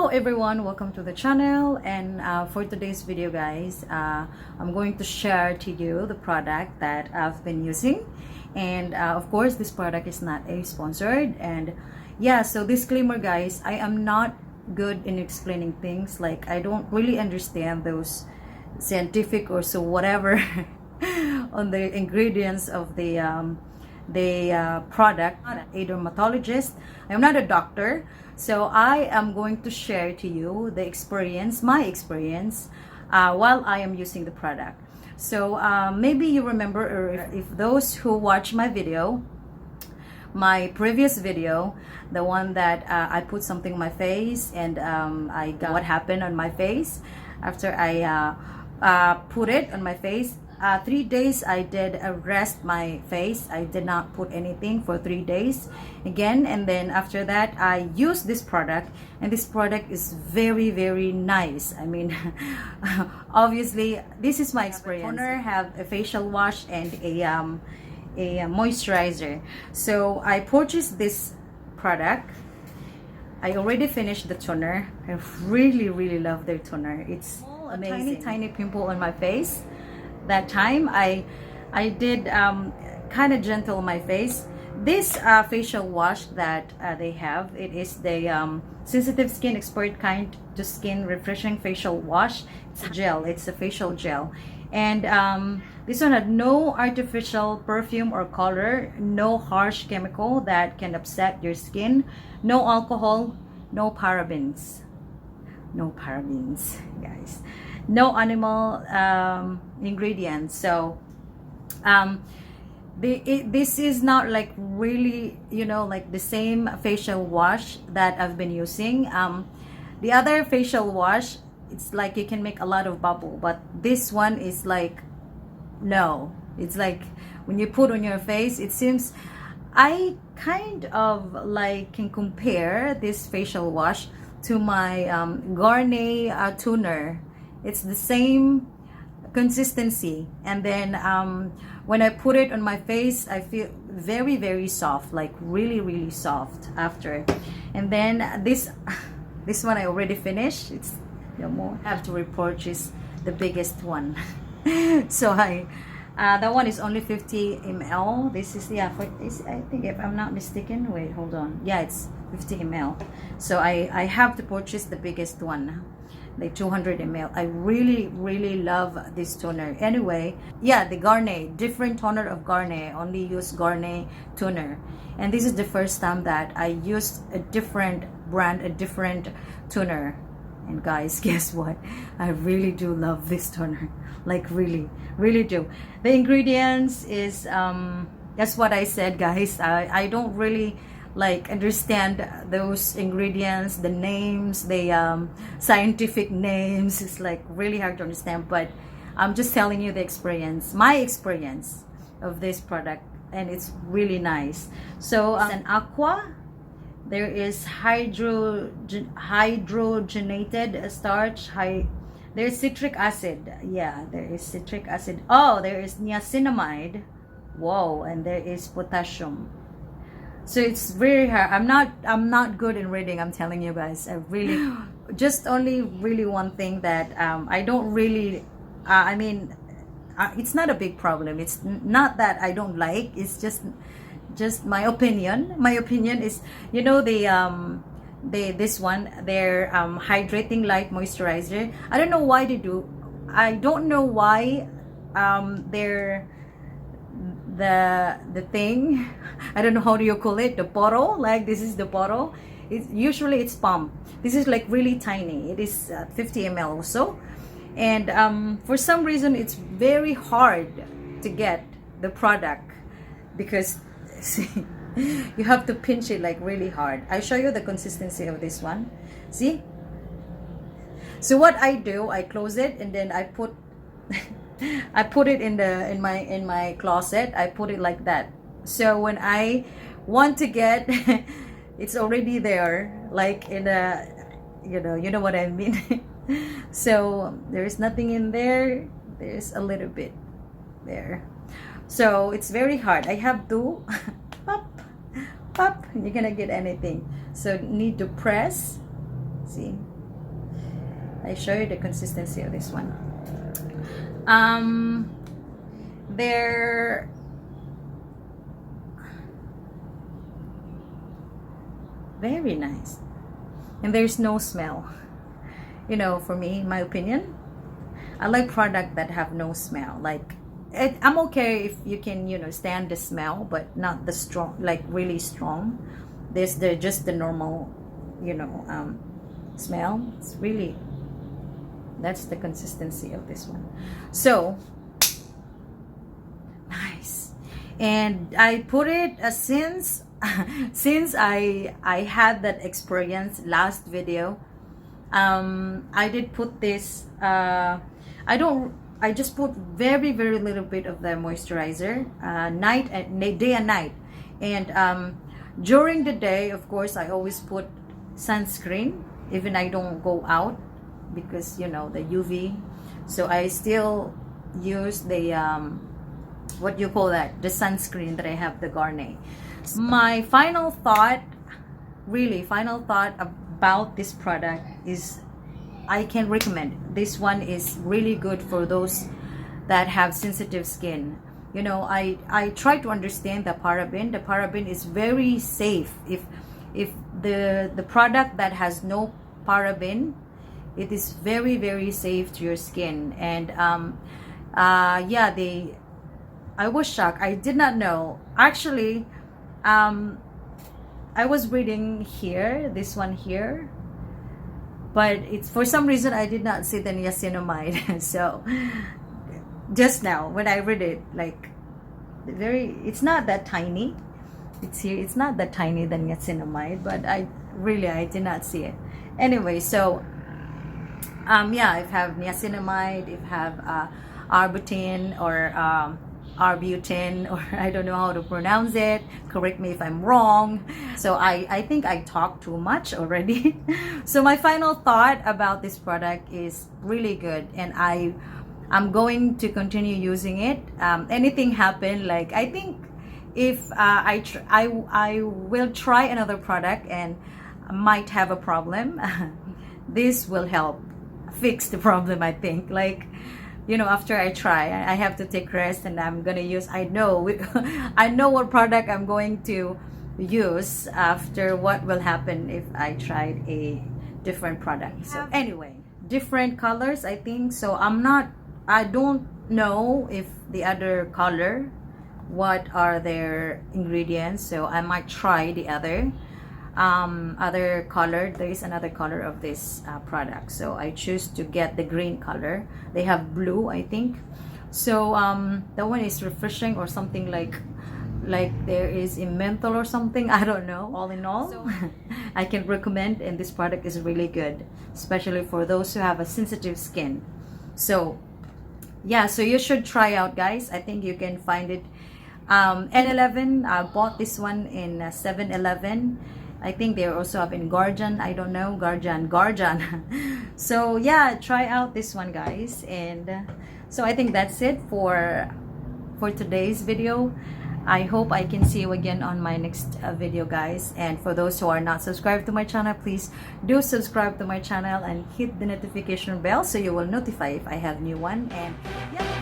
Hello everyone, welcome to the channel. And for today's video guys, I'm going to share to you the product that I've been using. And of course this product is not a sponsored. And yeah, so disclaimer guys, I am not good in explaining things. Like I don't really understand those scientific or so whatever on the ingredients of the product. I'm not a dermatologist, I'm not a doctor, so I am going to share to you the experience, my experience, while I am using the product. So maybe you remember, or if those who watch my video, my previous video, the one that I put something on my face and I got what happened on my face after I put it on my face. 3 days I did rest my face. I did not put anything for 3 days again, and then after that I used this product, and this product is very nice. I mean obviously this is my experience. I have a facial wash and a moisturizer. So I purchased this product. I already finished the toner. I really love their toner. It's amazing. A tiny pimple on my face. That time I did kind of gentle my face. This facial wash that they have, it is the sensitive skin expert kind to skin refreshing facial wash. It's a gel, it's a facial gel, and this one had no artificial perfume or color, no harsh chemical that can upset your skin, no alcohol, no parabens, guys, no animal ingredients. So this is not like really, you know, like the same facial wash that I've been using. The other facial wash, it's like you can make a lot of bubble, but this one is like, no, it's like when you put on your face, it seems, I kind of like can compare this facial wash to my Garnier toner. It's the same consistency, and then when I put it on my face, I feel very soft, like really soft after. And then this one I already finished. It's no more. I have to repurchase the biggest one. So that one is only 50 ml. This is, yeah, for this, I think, if I'm not mistaken, wait, hold on, yeah, it's 50 ml. So I have to purchase the biggest one, the 200 ml. I really love this toner. Anyway, yeah, the Garnier, different toner of Garnier. Only use Garnier toner, and this is the first time that I used a different brand, a different toner. And guys, guess what? I really do love this toner. Like really do. The ingredients is that's what I said, guys. I don't really like understand those ingredients, the names, the scientific names. It's like really hard to understand, but I'm just telling you the experience, my experience of this product, and it's really nice. So an aqua, there is hydrogenated starch, there's citric acid, yeah, there is citric acid, oh, there is niacinamide, whoa, and there is potassium. So it's very hard. I'm not good in reading, I'm telling you guys. I really just only really one thing that I don't really I mean, it's not a big problem. It's not that I don't like, it's just my opinion. My opinion is, you know, this one, their hydrating light moisturizer. I don't know why they do. I don't know why they're the thing, I don't know how do you call it, the bottle, like this is the bottle. It's usually it's pump. This is like really tiny. It is 50 ml also, and for some reason it's very hard to get the product because see, you have to pinch it like really hard. I show you the consistency of this one. See? So what I do, I close it and then I put I put it in my closet. I put it like that. So when I want to get it's already there, like in a, you know what I mean. So there's nothing in there. There's a little bit there. So it's very hard. I have to pop, you're gonna get anything. So need to press, see, I show you the consistency of this one. They're very nice, and there's no smell. You know, for me, in my opinion, I like product that have no smell. Like I'm okay if you can, you know, stand the smell, but not the strong, like really strong. They're just the normal, you know, smell. It's really, that's the consistency of this one. So nice. And I put it since I had that experience last video. I did put this, I just put very little bit of the moisturizer, day and night. And during the day, of course, I always put sunscreen, even I don't go out, because, you know, the UV. So I still use the, what you call that, the sunscreen that I have, the Garnier. My final thought about this product is I can recommend. This one is really good for those that have sensitive skin. You know, I try to understand the paraben. The paraben is very safe. If the product that has no paraben, it is very safe to your skin. And yeah, I was shocked. I did not know. Actually, I was reading here, this one here, but it's, for some reason, I did not see the niacinamide. So just now when I read it, like, it's not that tiny. It's here. It's not that tiny, the niacinamide, but I did not see it. Anyway, so yeah, if have niacinamide, if have arbutin or arbutin, or I don't know how to pronounce it, correct me if I'm wrong. So I think I talked too much already. So my final thought about this product is really good, and I'm going to continue using it. Anything happen, like, I think if I will try another product and might have a problem, this will help fix the problem, I think. Like, you know, after I try, I have to take rest, and I'm gonna use, I know what product I'm going to use after, what will happen if I tried a different product. So anyway, different colors, I think. So I don't know if the other color, what are their ingredients, so I might try the other color. There is another color of this product, so I choose to get the green color. They have blue, I think. So that one is refreshing, or something like there is a menthol or something, I don't know. All in all, so I can recommend, and this product is really good, especially for those who have a sensitive skin. So yeah, so you should try out, guys. I think you can find it N11. I bought this one in 7-Eleven. I think they also have in Guardian. I don't know, Guardian. So yeah, try out this one, guys. And so I think that's it for today's video. I hope I can see you again on my next video, guys. And for those who are not subscribed to my channel, please do subscribe to my channel and hit the notification bell so you will notify if I have new one. And yeah.